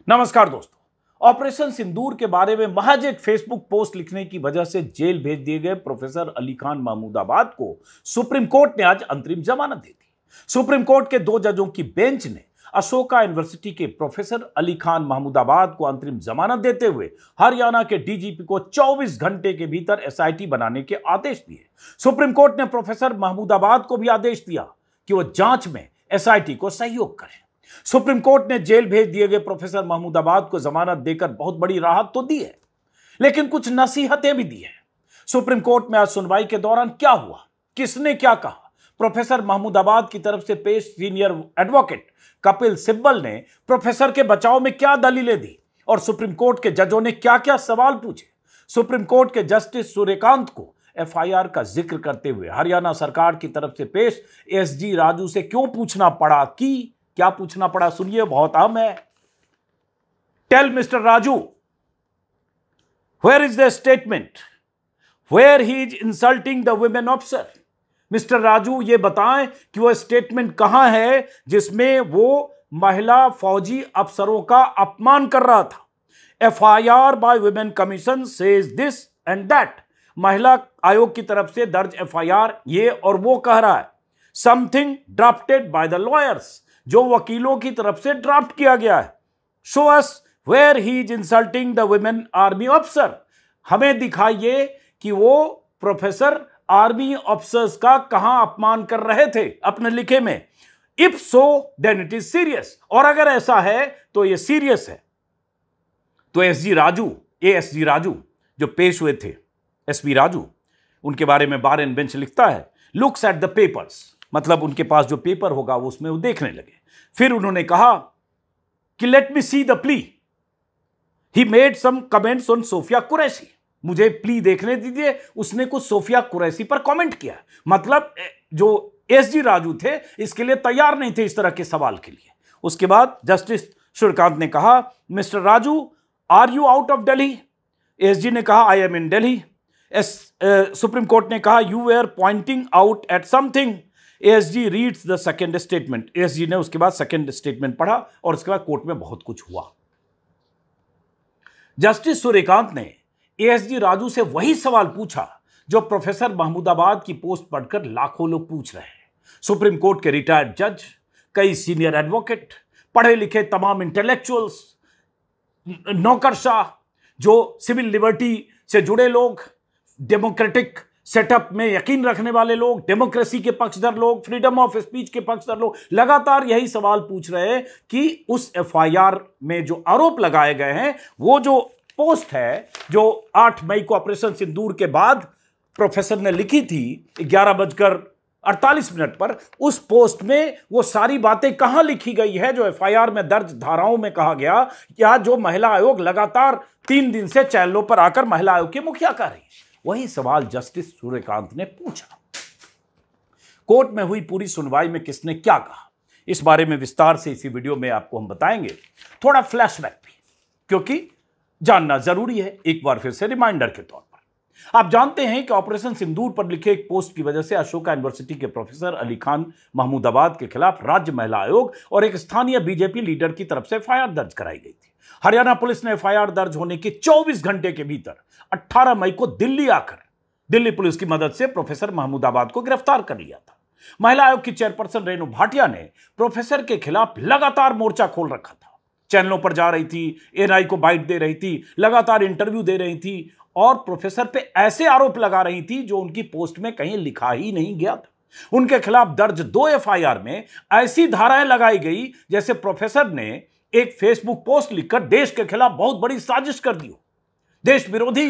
नमस्कार दोस्तों। ऑपरेशन सिंदूर के बारे में महज एक फेसबुक पोस्ट लिखने की वजह से जेल भेज दिए गए प्रोफेसर अली खान महमूदाबाद को सुप्रीम कोर्ट ने आज अंतरिम जमानत दे दी। सुप्रीम कोर्ट के 2 जजों की बेंच ने अशोका यूनिवर्सिटी के प्रोफेसर अली खान महमूदाबाद को अंतरिम जमानत देते हुए हरियाणा के डीजीपी को 24 घंटे के भीतर एसआईटी बनाने के आदेश दिए। सुप्रीम कोर्ट ने प्रोफेसर महमूदाबाद को भी आदेश दिया कि वह जांच में एसआईटी को सहयोग करें। सुप्रीम कोर्ट ने जेल भेज दिए गए प्रोफेसर महमूदाबाद को जमानत देकर बहुत बड़ी राहत तो दी है, लेकिन कुछ नसीहतें भी दी है। सुप्रीम कोर्ट में आज सुनवाई के दौरान क्या हुआ, किसने क्या कहा, प्रोफेसर महमूदाबाद की तरफ से पेश सीनियर एडवोकेट कपिल सिब्बल ने प्रोफेसर के बचाव में क्या दलीलें दी और सुप्रीम कोर्ट के जजों ने क्या क्या सवाल पूछे। सुप्रीम कोर्ट के जस्टिस सूर्यकांत को एफआईआर का जिक्र करते हुए हरियाणा सरकार की तरफ से पेश एसजी राजू से क्यों पूछना पड़ा, क्या पूछना पड़ा, सुनिए, बहुत अहम है। Tell mister Raju, where is the statement where he is insulting the women officer. Mister Raju, ये बताएं कि वह स्टेटमेंट कहां है जिसमें वो महिला फौजी अफसरों का अपमान कर रहा था। FIR by women commission says this and that. महिला आयोग की तरफ से दर्ज एफआईआर ये और वो कह रहा है। Something drafted by the lawyers, जो वकीलों की तरफ से ड्राफ्ट किया गया है। Show us where he is insulting the women army officer. हमें दिखाइए कि वो प्रोफेसर आर्मी ऑफिसर्स का कहां अपमान कर रहे थे अपने लिखे में। If so then it is serious, और अगर ऐसा है तो ये सीरियस है। तो एएसजी राजू जो पेश हुए थे, एसपी राजू, उनके बारे में बार एंड बेंच लिखता है, लुक्स एट द पेपर्स, मतलब उनके पास जो पेपर होगा वो उसमें वो देखने लगे। फिर उन्होंने कहा कि let me see the plea. He made some comments on Sofia Qureshi. मुझे प्ली देखने दीजिए। उसने कुछ सोफिया कुरैशी पर कमेंट किया। मतलब जो एसजी राजू थे इसके लिए तैयार नहीं थे इस तरह के सवाल के लिए। उसके बाद जस्टिस सूर्यकांत ने कहा, mister Raju, are you out of Delhi? SG ने कहा, I am in Delhi. Supreme court ने कहा, you were pointing out at something. SG reads the second statement. SG ने उसके बाद सेकेंड स्टेटमेंट पढ़ा और उसके बाद कोर्ट में बहुत कुछ हुआ। जस्टिस सूर्यकांत ने एसजी राजू से वही सवाल पूछा जो प्रोफेसर महमूदाबाद की पोस्ट पढ़कर लाखों लोग पूछ रहे हैं। सुप्रीम कोर्ट के रिटायर्ड जज, कई सीनियर एडवोकेट, पढ़े लिखे तमाम इंटेलेक्चुअल्स, नौकरशाह, जो सिविल लिबर्टी से जुड़े लोग, डेमोक्रेटिक सेटअप में यकीन रखने वाले लोग, डेमोक्रेसी के पक्षधर लोग, फ्रीडम ऑफ स्पीच के पक्षधर लोग लगातार यही सवाल पूछ रहे हैं कि उस एफआईआर में जो आरोप लगाए गए हैं, वो जो पोस्ट है जो 8 मई को ऑपरेशन सिंदूर के बाद प्रोफेसर ने लिखी थी 11:48 पर, उस पोस्ट में वो सारी बातें कहां लिखी गई है जो एफआईआर में दर्ज धाराओं में कहा गया, या जो महिला आयोग लगातार 3 दिन से चैनलों पर आकर महिला आयोग की मुखिया कर रही है। वही सवाल जस्टिस सूर्यकांत ने पूछा। कोर्ट में हुई पूरी सुनवाई में किसने क्या कहा, इस बारे में विस्तार से इसी वीडियो में आपको हम बताएंगे। थोड़ा फ्लैशबैक भी, क्योंकि जानना जरूरी है। एक बार फिर से रिमाइंडर के तौर पर, आप जानते हैं कि ऑपरेशन सिंदूर पर लिखे एक पोस्ट की वजह से अशोका यूनिवर्सिटी के प्रोफेसर अली खान महमूदाबाद के खिलाफ राज्य महिला आयोग और एक स्थानीय बीजेपी लीडर की तरफ से एफआईआर दर्ज कराई गई थी। हरियाणा पुलिस ने एफआईआर दर्ज होने के 24 घंटे के भीतर 18 मई को दिल्ली आकर दिल्ली पुलिस की मदद से प्रोफेसर महमूदाबाद को गिरफ्तार कर लिया था। महिला आयोग की चेयरपर्सन रेणु भाटिया ने प्रोफेसर के खिलाफ लगातार मोर्चा खोल रखा था। चैनलों पर जा रही थी, एनआई को बाइट दे रही थी, लगातार इंटरव्यू दे रही थी और प्रोफेसर पे ऐसे आरोप लगा रही थी जो उनकी पोस्ट में कहीं लिखा ही नहीं गया था। उनके खिलाफ दर्ज 2 एफआईआर में ऐसी धाराएं लगाई गई जैसे प्रोफेसर ने एक फेसबुक पोस्ट लिखकर देश के खिलाफ बहुत बड़ी साजिश कर दी हो, देश विरोधी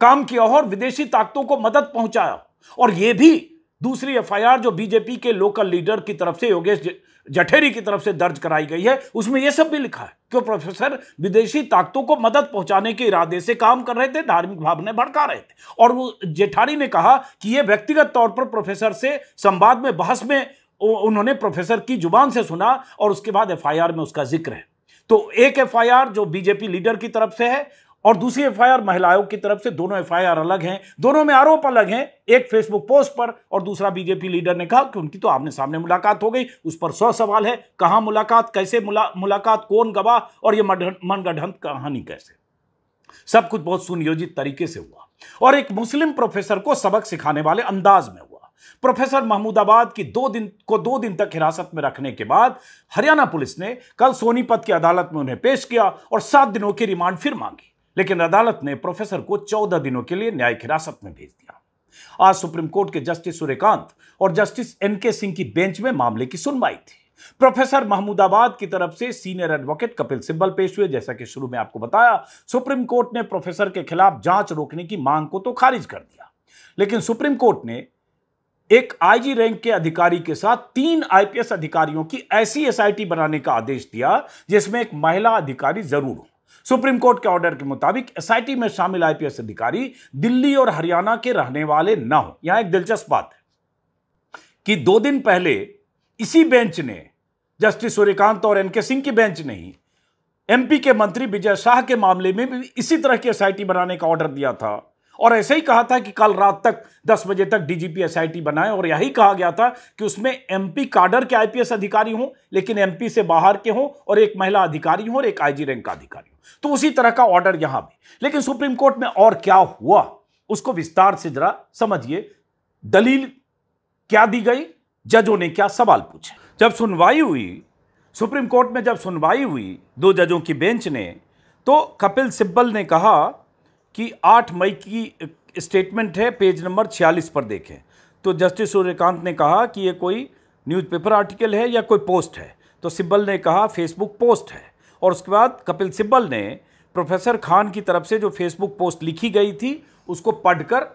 काम किया और विदेशी ताकतों को मदद पहुंचाया। और यह भी दूसरी एफआईआर जो बीजेपी के लोकल लीडर की तरफ से, योगेश जठेरी की तरफ से दर्ज कराई गई है, उसमें यह सब भी लिखा है कि प्रोफेसर विदेशी ताकतों को मदद पहुंचाने के इरादे से काम कर रहे थे, धार्मिक भावनाएं भड़का रहे थे। और वो जेठारी ने कहा कि यह व्यक्तिगत तौर पर प्रोफेसर से संवाद में, बहस में उन्होंने प्रोफेसर की जुबान से सुना और उसके बाद एफआईआर में उसका जिक्र है। तो एक एफआईआर जो बीजेपी लीडर की तरफ से है और दूसरी एफआईआर महिला आयोग की तरफ से। दोनों एफआईआर अलग हैं, दोनों में आरोप अलग हैं। एक फेसबुक पोस्ट पर और दूसरा बीजेपी लीडर ने कहा कि उनकी तो आमने सामने मुलाकात हो गई। उस पर 100 सवाल है, कहां मुलाकात, कैसे मुलाकात, कौन गवाह, और यह मनगढ़ंत कहानी कैसे। सब कुछ बहुत सुनियोजित तरीके से हुआ और एक मुस्लिम प्रोफेसर को सबक सिखाने वाले अंदाज में हुआ। प्रोफेसर महमूदाबाद की 2 दिन तक हिरासत में रखने के बाद हरियाणा पुलिस ने कल सोनीपत की अदालत में उन्हें पेश किया और 7 दिनों की रिमांड फिर मांगी, लेकिन अदालत ने प्रोफेसर को 14 दिनों के लिए न्यायिक हिरासत में भेज दिया। आज सुप्रीम कोर्ट के जस्टिस सूर्यकांत और जस्टिस एनके सिंह की बेंच में मामले की सुनवाई थी। प्रोफेसर महमूदाबाद की तरफ से सीनियर एडवोकेट कपिल सिब्बल पेश हुए। जैसा कि शुरू में आपको बताया, सुप्रीम कोर्ट ने प्रोफेसर के खिलाफ जांच रोकने की मांग को तो खारिज कर दिया, लेकिन सुप्रीम कोर्ट ने एक आईजी रैंक के अधिकारी के साथ 3 आईपीएस अधिकारियों की ऐसी एसआईटी बनाने का आदेश दिया जिसमें एक महिला अधिकारी जरूर हो। सुप्रीम कोर्ट के ऑर्डर के मुताबिक एसआईटी में शामिल आईपीएस अधिकारी दिल्ली और हरियाणा के रहने वाले न हो। यहां एक दिलचस्प बात है कि 2 दिन पहले इसी बेंच ने, जस्टिस सूर्यकांत और एनके सिंह की बेंच ने ही एमपी के मंत्री विजय शाह के मामले में भी इसी तरह की एसआईटी बनाने का ऑर्डर दिया था और ऐसे ही कहा था कि कल रात तक 10 बजे तक डीजीपी एसआईटी बनाए और यही कहा गया था कि उसमें एमपी काडर के आईपीएस अधिकारी हों, लेकिन एमपी से बाहर के हों, और एक महिला अधिकारी हो और एक आईजी रैंक का अधिकारी हो। तो उसी तरह का ऑर्डर यहां भी। लेकिन सुप्रीम कोर्ट में और क्या हुआ उसको विस्तार से जरा समझिए। दलील क्या दी गई, जजों ने क्या सवाल पूछे। जब सुनवाई हुई सुप्रीम कोर्ट में, जब सुनवाई हुई 2 जजों की बेंच ने, तो कपिल सिब्बल ने कहा कि 8 मई की स्टेटमेंट है, पेज नंबर 46 पर देखें। तो जस्टिस सूर्यकांत ने कहा कि ये कोई न्यूज़पेपर आर्टिकल है या कोई पोस्ट है, तो सिब्बल ने कहा फेसबुक पोस्ट है। और उसके बाद कपिल सिब्बल ने प्रोफेसर खान की तरफ से जो फेसबुक पोस्ट लिखी गई थी उसको पढ़कर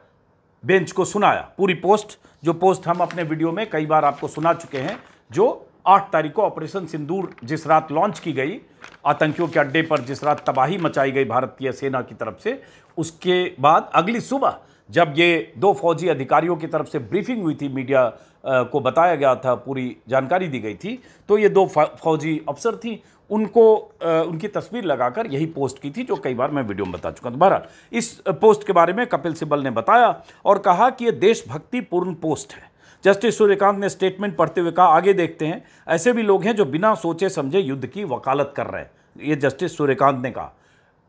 बेंच को सुनाया। पूरी पोस्ट, जो पोस्ट हम अपने वीडियो में कई बार आपको सुना चुके हैं, जो 8 तारीख को ऑपरेशन सिंदूर जिस रात लॉन्च की गई, आतंकियों के अड्डे पर जिस रात तबाही मचाई गई भारतीय सेना की तरफ से, उसके बाद अगली सुबह जब ये 2 फौजी अधिकारियों की तरफ से ब्रीफिंग हुई थी, मीडिया को बताया गया था, पूरी जानकारी दी गई थी, तो ये 2 फौजी अफसर थी, उनको उनकी तस्वीर लगाकर यही पोस्ट की थी, जो कई बार मैं वीडियो में बता चुका हूं। बहरहाल इस पोस्ट के बारे में कपिल सिब्बल ने बताया और कहा कि यह देशभक्तिपूर्ण पोस्ट है। जस्टिस सूर्यकांत ने स्टेटमेंट पढ़ते हुए कहा, आगे देखते हैं, ऐसे भी लोग हैं जो बिना सोचे समझे युद्ध की वकालत कर रहे हैं। ये जस्टिस सूर्यकांत ने कहा।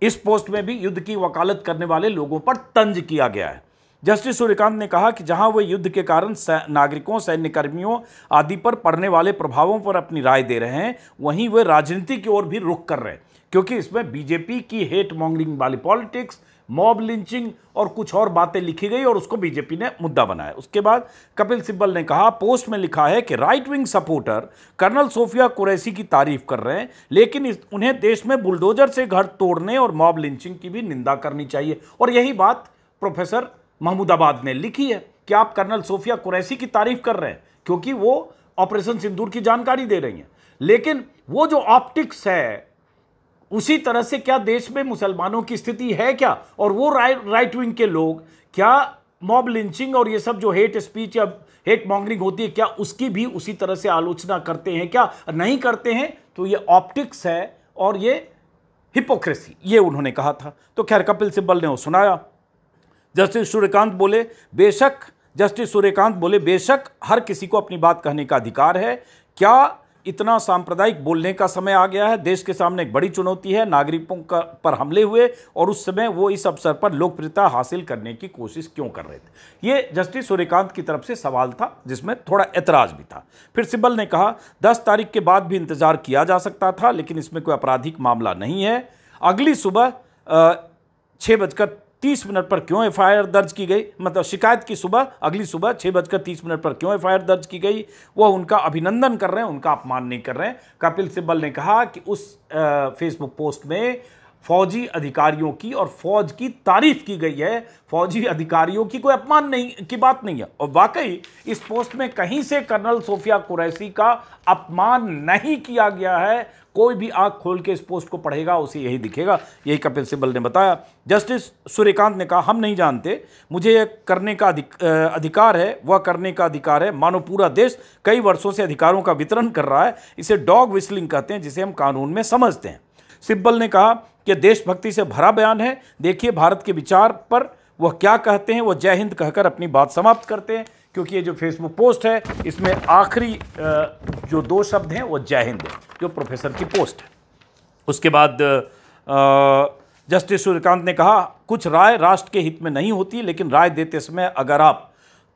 इस पोस्ट में भी युद्ध की वकालत करने वाले लोगों पर तंज किया गया है। जस्टिस सूर्यकांत ने कहा कि जहां वे युद्ध के कारण नागरिकों, सैन्य कर्मियों आदि पर पड़ने वाले प्रभावों पर अपनी राय दे रहे हैं, वहीं वे राजनीति की ओर भी रुख कर रहे हैं, क्योंकि इसमें बीजेपी की हेट मॉन्गरिंग वाली पॉलिटिक्स, मॉब लिंचिंग और कुछ और बातें लिखी गई और उसको बीजेपी ने मुद्दा बनाया। उसके बाद कपिल सिब्बल ने कहा, पोस्ट में लिखा है कि right wing supporter colonel Sofia Qureshi की तारीफ कर रहे हैं, लेकिन उन्हें देश में बुलडोजर से घर तोड़ने और मॉब लिंचिंग की भी निंदा करनी चाहिए। और यही बात प्रोफेसर महमूदाबाद ने लिखी है कि आप कर्नल सोफिया कुरैशी की तारीफ कर रहे हैं क्योंकि वो ऑपरेशन सिंदूर की जानकारी दे रही हैं, लेकिन वो जो ऑप्टिक्स है उसी तरह से क्या देश में मुसलमानों की स्थिति है क्या, और वो राइट विंग के लोग क्या मॉब लिंचिंग और ये सब जो हेट स्पीच या हेट मॉन्गरिंग होती है क्या उसकी भी उसी तरह से आलोचना करते हैं क्या? नहीं करते हैं तो ये ऑप्टिक्स है और ये हिपोक्रेसी, ये उन्होंने कहा था। तो खैर कपिल सिब्बल ने वो सुनाया। जस्टिस सूर्यकांत बोले बेशक हर किसी को अपनी बात कहने का अधिकार है। क्या इतना सांप्रदायिक बोलने का समय आ गया है? देश के सामने एक बड़ी चुनौती है, नागरिकों पर हमले हुए और उस समय वो इस अवसर पर लोकप्रियता हासिल करने की कोशिश क्यों कर रहे थे? ये जस्टिस सूर्यकांत की तरफ से सवाल था जिसमें थोड़ा ऐतराज भी था। फिर सिब्बल ने कहा 10 तारीख के बाद भी इंतजार किया जा सकता था, लेकिन इसमें कोई आपराधिक मामला नहीं है। अगली सुबह 6:30 पर क्यों एफआईआर दर्ज की गई, मतलब शिकायत की अगली सुबह 6:30 पर क्यों एफआईआर दर्ज की गई, वह उनका अभिनंदन कर रहे हैं, उनका अपमान नहीं कर रहे हैं। कपिल सिब्बल ने कहा कि उस फेसबुक पोस्ट में फौजी अधिकारियों की और फौज की तारीफ की गई है, फौजी अधिकारियों की कोई अपमान नहीं की बात नहीं है। और वाकई इस पोस्ट में कहीं से कर्नल सोफिया कुरैशी का अपमान नहीं किया गया है। कोई भी आंख खोल के इस पोस्ट को पढ़ेगा उसे यही दिखेगा, यही कपिल सिब्बल ने बताया। जस्टिस सूर्यकांत ने कहा, हम नहीं जानते, मुझे यह करने का अधिकार है, वह करने का अधिकार है। मानो पूरा देश कई वर्षों से अधिकारों का वितरण कर रहा है। इसे डॉग विस्लिंग कहते हैं, जिसे हम कानून में समझते हैं। सिब्बल ने कहा कि देशभक्ति से भरा बयान है। देखिए भारत के विचार पर वह क्या कहते हैं। वो जय हिंद कहकर अपनी बात समाप्त करते हैं, क्योंकि ये जो फेसबुक पोस्ट है इसमें आखिरी जो 2 शब्द हैं वो जय हिंद है, जो प्रोफेसर की पोस्ट है। उसके बाद जस्टिस सूर्यकांत ने कहा, कुछ राय राष्ट्र के हित में नहीं होती, लेकिन राय देते समय अगर आप,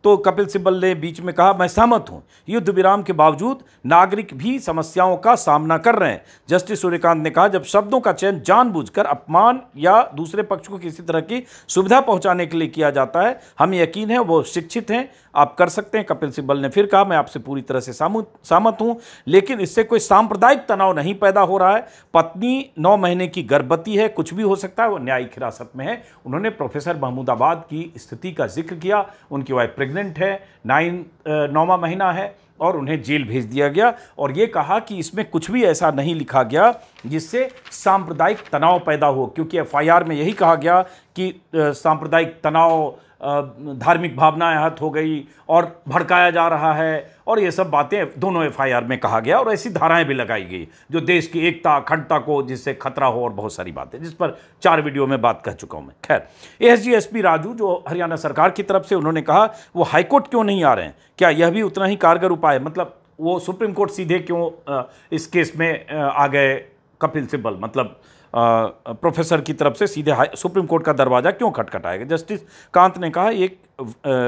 तो कपिल सिब्बल ने बीच में कहा, मैं सहमत हूं, युद्ध विराम के बावजूद नागरिक भी समस्याओं का सामना कर रहे हैं। जस्टिस सूर्यकांत ने कहा, जब शब्दों का चयन जानबूझकर अपमान या दूसरे पक्ष को किसी तरह की सुविधा पहुंचाने के लिए किया जाता है, हमें यकीन है वो शिक्षित हैं, आप कर सकते हैं। कपिल सिब्बल ने फिर कहा, मैं आपसे पूरी तरह से सहमत हूं, लेकिन इससे कोई सांप्रदायिक तनाव नहीं पैदा हो रहा है। पत्नी 9 महीने की गर्भवती है, कुछ भी हो सकता है, वो न्यायिक हिरासत में है। उन्होंने प्रोफेसर महमूदाबाद की स्थिति का जिक्र किया। उनकी वाइफ प्रेग्नेंट है, 9वां महीना है और उन्हें जेल भेज दिया गया। और ये कहा कि इसमें कुछ भी ऐसा नहीं लिखा गया जिससे सांप्रदायिक तनाव पैदा हो, क्योंकि एफआईआर में यही कहा गया कि सांप्रदायिक तनाव, धार्मिक भावनाएं आहत हो गई और भड़काया जा रहा है, और ये सब बातें दोनों एफआईआर में कहा गया। और ऐसी धाराएं भी लगाई गई जो देश की एकता अखंडता को जिससे खतरा हो, और बहुत सारी बातें जिस पर 4 वीडियो में बात कर चुका हूं मैं। खैर, एएसजी एसपी राजू जो हरियाणा सरकार की तरफ से, उन्होंने कहा वो हाईकोर्ट क्यों नहीं आ रहे हैं, क्या यह भी उतना ही कारगर उपाय है? मतलब वो सुप्रीम कोर्ट सीधे क्यों इस केस में आ गए कपिल सिब्बल, मतलब प्रोफेसर की तरफ से सीधे सुप्रीम कोर्ट का दरवाजा क्यों खटखटाएगा? जस्टिस कांत ने कहा, एक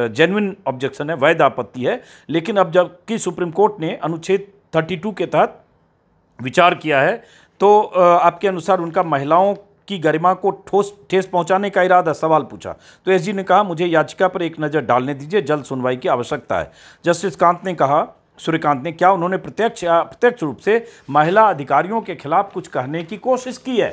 जेन्युइन ऑब्जेक्शन है, वैध आपत्ति है, लेकिन अब जबकि सुप्रीम कोर्ट ने अनुच्छेद 32 के तहत विचार किया है, तो आपके अनुसार उनका महिलाओं की गरिमा को ठेस पहुंचाने का इरादा? सवाल पूछा। तो एसजी ने कहा, मुझे याचिका पर एक नज़र डालने दीजिए, जल्द सुनवाई की आवश्यकता है। जस्टिस कांत ने कहा, सूर्यकांत ने, क्या उन्होंने प्रत्यक्ष या अप्रत्यक्ष रूप से महिला अधिकारियों के खिलाफ कुछ कहने की कोशिश की है?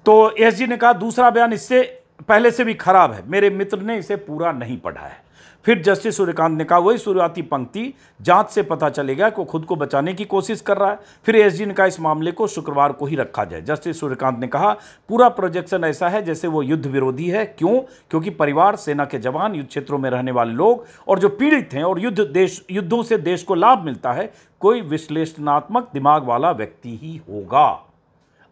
तो एसजी ने कहा, दूसरा बयान इससे पहले से भी खराब है, मेरे मित्र ने इसे पूरा नहीं पढ़ा है। फिर जस्टिस सूर्यकांत ने कहा, वही शुरुआती पंक्ति, जांच से पता चलेगा कि वो खुद को बचाने की कोशिश कर रहा है। फिर एसजी ने कहा, इस मामले को शुक्रवार को ही रखा जाए। जस्टिस सूर्यकांत ने कहा, पूरा प्रोजेक्शन ऐसा है जैसे वो युद्ध विरोधी है। क्यों? क्योंकि परिवार, सेना के जवान, युद्ध क्षेत्रों में रहने वाले लोग और जो पीड़ित हैं और युद्धों से देश को लाभ मिलता है, कोई विश्लेषणात्मक दिमाग वाला व्यक्ति ही होगा।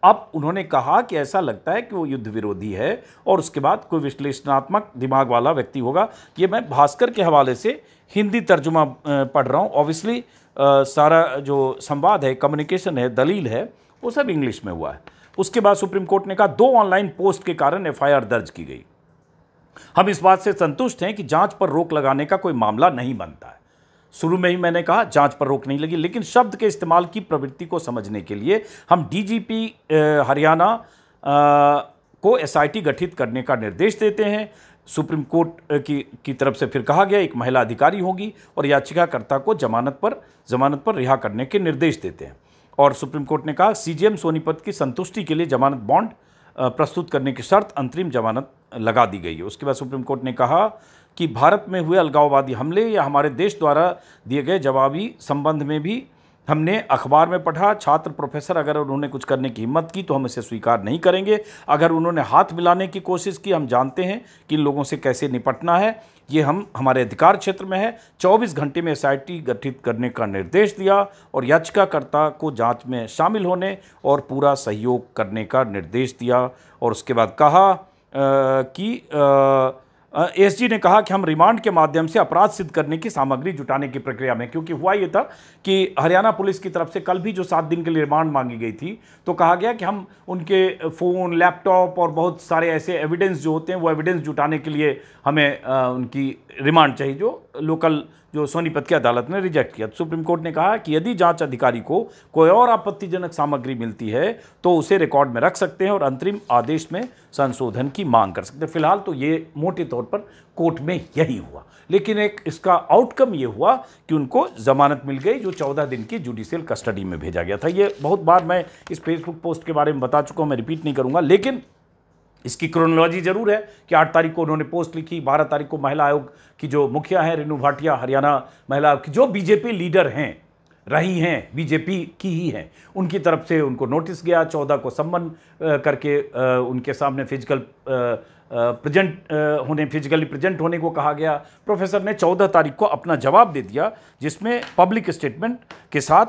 अब उन्होंने कहा कि ऐसा लगता है कि वो युद्ध विरोधी है और उसके बाद कोई विश्लेषणात्मक दिमाग वाला व्यक्ति होगा। ये मैं भास्कर के हवाले से हिंदी तर्जुमा पढ़ रहा हूँ। ऑब्वियसली सारा जो संवाद है, कम्युनिकेशन है, दलील है, वो सब इंग्लिश में हुआ है। उसके बाद सुप्रीम कोर्ट ने कहा, 2 ऑनलाइन पोस्ट के कारण एफआईआर दर्ज की गई। हम इस बात से संतुष्ट हैं कि जांच पर रोक लगाने का कोई मामला नहीं बनता है। शुरू में ही मैंने कहा जांच पर रोक नहीं लगी, लेकिन शब्द के इस्तेमाल की प्रवृत्ति को समझने के लिए हम डीजीपी हरियाणा को एसआईटी गठित करने का निर्देश देते हैं। सुप्रीम कोर्ट की तरफ से फिर कहा गया, एक महिला अधिकारी होगी और याचिकाकर्ता को जमानत पर रिहा करने के निर्देश देते हैं। और सुप्रीम कोर्ट ने कहा, सीजेएम सोनीपत की संतुष्टि के लिए जमानत बॉन्ड प्रस्तुत करने की शर्त अंतरिम जमानत लगा दी गई है। उसके बाद सुप्रीम कोर्ट ने कहा कि भारत में हुए अलगाववादी हमले या हमारे देश द्वारा दिए गए जवाबी संबंध में भी हमने अखबार में पढ़ा। छात्र प्रोफेसर अगर उन्होंने कुछ करने की हिम्मत की तो हम इसे स्वीकार नहीं करेंगे। अगर उन्होंने हाथ मिलाने की कोशिश की, हम जानते हैं कि इन लोगों से कैसे निपटना है, ये हमारे अधिकार क्षेत्र में है। 24 घंटे में एसआईटी गठित करने का निर्देश दिया और याचिकाकर्ता को जांच में शामिल होने और पूरा सहयोग करने का निर्देश दिया। और उसके बाद कहा कि एसजी ने कहा कि हम रिमांड के माध्यम से अपराध सिद्ध करने की सामग्री जुटाने की प्रक्रिया में, क्योंकि हुआ ये था कि हरियाणा पुलिस की तरफ से कल भी जो 7 दिन के लिए रिमांड मांगी गई थी, तो कहा गया कि हम उनके फ़ोन, लैपटॉप और बहुत सारे ऐसे एविडेंस जो होते हैं, वो एविडेंस जुटाने के लिए हमें उनकी रिमांड चाहिए, जो लोकल जो सोनीपत की अदालत ने रिजेक्ट किया। सुप्रीम कोर्ट ने कहा कि यदि जांच अधिकारी को कोई और आपत्तिजनक सामग्री मिलती है तो उसे रिकॉर्ड में रख सकते हैं और अंतरिम आदेश में संशोधन की मांग कर सकते हैं। फिलहाल तो ये मोटे तौर पर कोर्ट में यही हुआ, लेकिन एक इसका आउटकम ये हुआ कि उनको जमानत मिल गई, जो 14 दिन की जुडिशियल कस्टडी में भेजा गया था। ये बहुत बार मैं इस फेसबुक पोस्ट के बारे में बता चुका हूँ, मैं रिपीट नहीं करूँगा, लेकिन इसकी क्रोनोलॉजी जरूर है कि 8 तारीख को उन्होंने पोस्ट लिखी, 12 तारीख को महिला आयोग की जो मुखिया हैं रेणु भाटिया, हरियाणा महिला आयोग की जो बीजेपी लीडर हैं, रही हैं, बीजेपी की ही हैं, उनकी तरफ से उनको नोटिस गया। 14 को सम्मन करके उनके सामने फिजिकली प्रेजेंट होने को कहा गया। प्रोफेसर ने 14 तारीख को अपना जवाब दे दिया, जिसमें पब्लिक स्टेटमेंट के साथ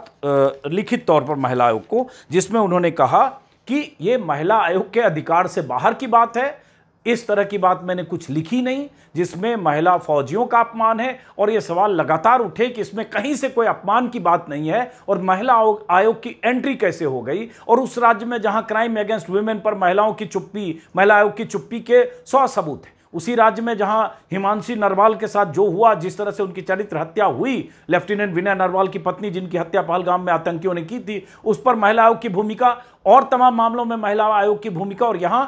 लिखित तौर पर महिला आयोग को, जिसमें उन्होंने कहा कि ये महिला आयोग के अधिकार से बाहर की बात है। इस तरह की बात मैंने कुछ लिखी नहीं जिसमें महिला फौजियों का अपमान है, और ये सवाल लगातार उठे कि इसमें कहीं से कोई अपमान की बात नहीं है, और महिला आयोग की एंट्री कैसे हो गई। और उस राज्य में जहां क्राइम अगेंस्ट वुमेन पर महिलाओं की चुप्पी, महिला आयोग की चुप्पी के 100 सबूत है, उसी राज्य में जहां हिमांशी नरवाल के साथ जो हुआ, जिस तरह से उनकी चरित्र हत्या हुई, लेफ्टिनेंट विनय नरवाल की पत्नी जिनकी हत्या पहलगाम में आतंकियों ने की थी, उस पर महिला आयोग की भूमिका, और तमाम मामलों में महिला आयोग की भूमिका। और यहां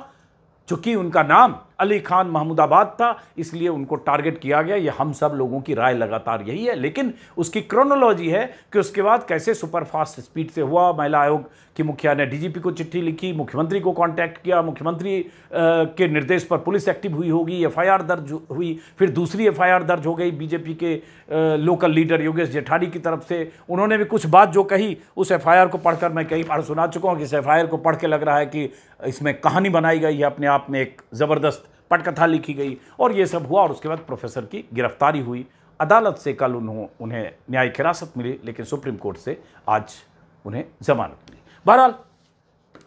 चूंकि उनका नाम अली खान महमूदाबाद था, इसलिए उनको टारगेट किया गया। ये हम सब लोगों की राय लगातार यही है, लेकिन उसकी क्रोनोलॉजी है कि उसके बाद कैसे सुपरफास्ट स्पीड से हुआ। महिला आयोग की मुखिया ने डीजीपी को चिट्ठी लिखी, मुख्यमंत्री को कांटेक्ट किया, मुख्यमंत्री के निर्देश पर पुलिस एक्टिव हुई होगी, एफआईआर दर्ज हुई, फिर दूसरी एफआईआर दर्ज हो गई बीजेपी के लोकल लीडर योगेश जेठानी की तरफ से। उन्होंने भी कुछ बात जो कही, उस एफआईआर को पढ़कर मैं कई बार सुना चुका हूँ कि इस एफआईआर को पढ़ के लग रहा है कि इसमें कहानी बनाई गई है, अपने आप में एक ज़बरदस्त पटकथा लिखी गई, और ये सब हुआ। और उसके बाद प्रोफेसर की गिरफ्तारी हुई। अदालत से कल उन्हें न्यायिक हिरासत मिली, लेकिन सुप्रीम कोर्ट से आज उन्हें जमानत मिली। बहरहाल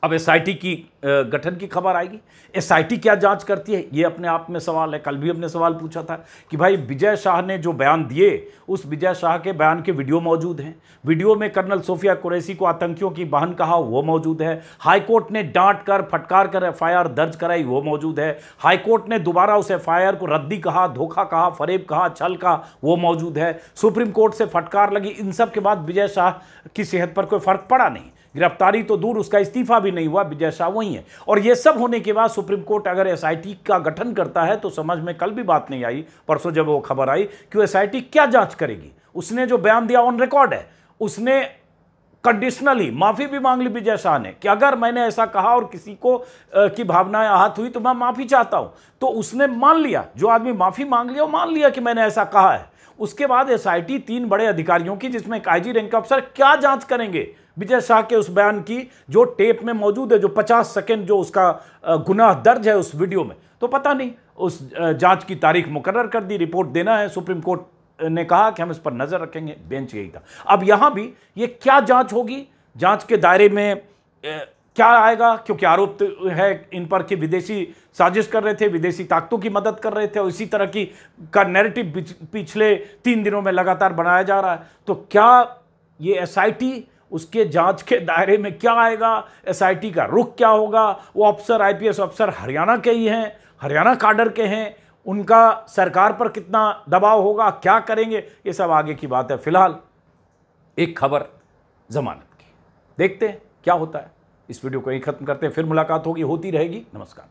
अब एसआईटी की गठन की खबर आएगी। एसआईटी क्या जांच करती है, ये अपने आप में सवाल है। कल भी हमने सवाल पूछा था कि भाई विजय शाह ने जो बयान दिए, उस विजय शाह के बयान के वीडियो मौजूद हैं। वीडियो में कर्नल सोफिया कुरैशी को आतंकियों की बहन कहा, वो मौजूद है। हाईकोर्ट ने डांट कर फटकार कर एफआईआर दर्ज कराई, वो मौजूद है। हाईकोर्ट ने दोबारा उस एफआईआर को रद्दी कहा, धोखा कहा, फरेब कहा, छल कहा, वो मौजूद है। सुप्रीम कोर्ट से फटकार लगी। इन सब के बाद विजय शाह की सेहत पर कोई फर्क पड़ा नहीं। गिरफ्तारी तो दूर, उसका इस्तीफा भी नहीं हुआ, विजय शाह वही है। और ये सब होने के बाद सुप्रीम कोर्ट अगर एसआईटी का गठन करता है तो समझ में कल भी बात नहीं आई, परसों जब वो खबर आई कि एसआईटी क्या जांच करेगी। उसने जो बयान दिया ऑन रिकॉर्ड है, उसने कंडीशनली माफी भी मांग ली विजय शाह ने कि अगर मैंने ऐसा कहा और किसी को की भावनाएं आहत हुई तो मैं माफी चाहता हूं। तो उसने मान लिया, जो आदमी माफी मांग लिया, मान लिया कि मैंने ऐसा कहा है। उसके बाद एसआईटी 3 बड़े अधिकारियों की, जिसमें एक आईजी रैंक का अफसर, क्या जांच करेंगे विजय शाह के उस बयान की जो टेप में मौजूद है, जो 50 सेकंड जो उसका गुनाह दर्ज है उस वीडियो में। तो पता नहीं, उस जांच की तारीख मुकर्रर कर दी, रिपोर्ट देना है। सुप्रीम कोर्ट ने कहा कि हम इस पर नजर रखेंगे, बेंच यही था। अब यहां भी ये क्या जांच होगी, जांच के दायरे में क्या आएगा, क्योंकि आरोप है इन पर कि विदेशी साजिश कर रहे थे, विदेशी ताकतों की मदद कर रहे थे, और इसी तरह की का नैरेटिव पिछले 3 दिनों में लगातार बनाया जा रहा है। तो क्या ये एसआईटी उसके जांच के दायरे में क्या आएगा, एसआईटी का रुख क्या होगा? वो अफसर, आईपीएस अफसर हरियाणा के ही हैं, हरियाणा काडर के हैं, उनका सरकार पर कितना दबाव होगा, क्या करेंगे, ये सब आगे की बात है। फिलहाल एक खबर जमानत की, देखते हैं क्या होता है। इस वीडियो को यहीं खत्म करते हैं, फिर मुलाकात होगी, होती रहेगी। नमस्कार।